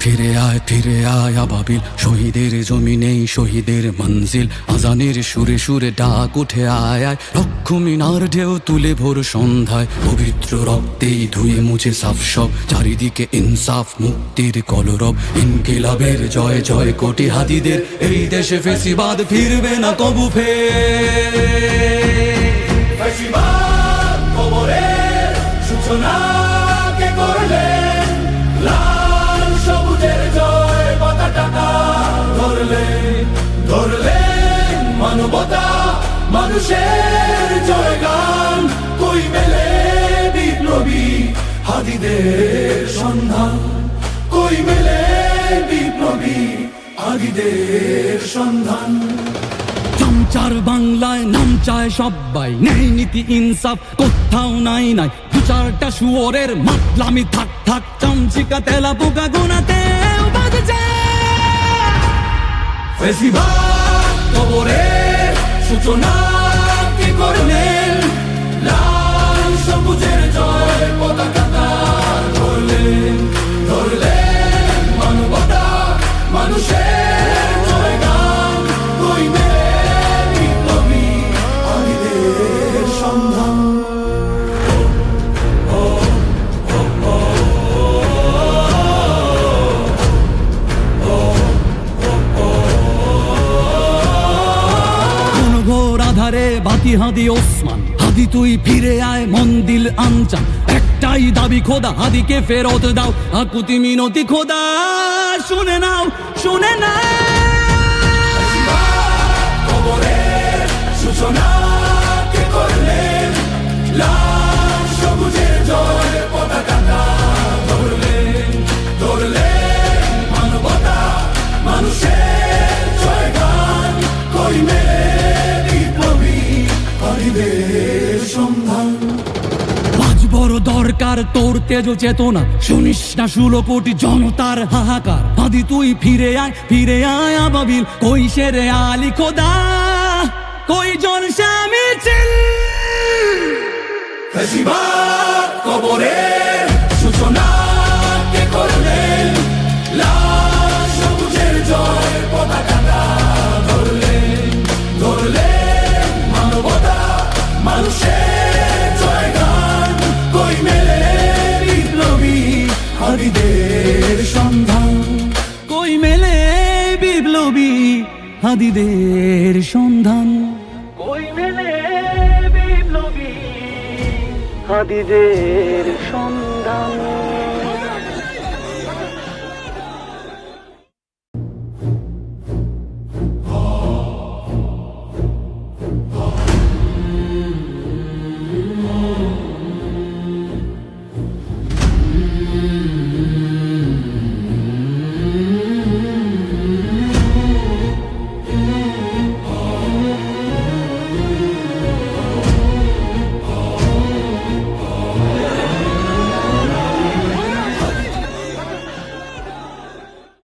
ফিরে আয় আবাবিল, শহীদের জমিনেই শহীদের মঞ্জিল। আজানের সুরে সুরে ডাক উঠে আয় আয়, লক্ষ মিনার ঢেউ তুলে ভোর সন্ধ্যায়। পবিত্র রক্তেই ধুয়ে মুছে সাফ সব, চারিদিকে ইনসাফ মুক্তির কলরব। ইনকিলাবের জয় জয় কোটি হাদিদের, এই দেশে ফেসিবাদ ফিরবে না কবু ফের। ফেসিবাদ কবরের সূচনা কে করলেন? লাল সবুজের জয় পতাকাটা ধরলেন মানবতা মানুষের জয়গান। কই মেলে বিপ্লবী হাদিদের সন্ধান? কই মেলে বিপ্লবী হাদিদের সন্ধান? চামচার বাংলায় নাম চায় সবাই, নেই নীতি ইনসাফ কোথাও নাই নাই। দু চারটা শুয়োরের মাতলামি থাক থাক, চামচিকা তেলা পোকা গোনাতে বাজছে। ফেসিবাদ কবরের সূচনা কে করলেন? লাল সবুজের জয় পতাকাটা ধরলেন মানবতা মানুষের জয়গান। কই মেলে বিপ্লবী হাদিদের সন্ধান? আধারে বাতি হাদি ওসমান, হাদি তুই ফিরে আয় মন্দিল আনচান। একটাই দাবি খোদা, হাদিকে ফেরত দাও, আকুতি মিনতি খোদা শুনে নাও শুনে নাও। কবরের সূচনা কে করলেন? লাল সবুজের জয় পতাকাটা ধরলেন মানবতা মানুষের জয়গান। কই মেলে বিপ্লবী হাদিদের সন্ধান? আজ বড় দরকার তোর তেজ চেতনা, শুনিস না 16 কোটি জনতার হাহাকার। হাদি তুই ফিরে আয় আবাবিল, কই শেরে আলী খোদা, কই জলসা মিছিল। ফেসিবাদ কবরের সূচনা কে করলেন? লাল সবুজের জয় পতাকাটা ধরলেন মানবতা মানুষের জয়গান। কই মেলে বিপ্লবী হাদিদের সন্ধান? কই মেলে বিপ্লবী হাদিদের সন্ধান? কই মেলে বিপ্লবী হাদিদের সন্ধান?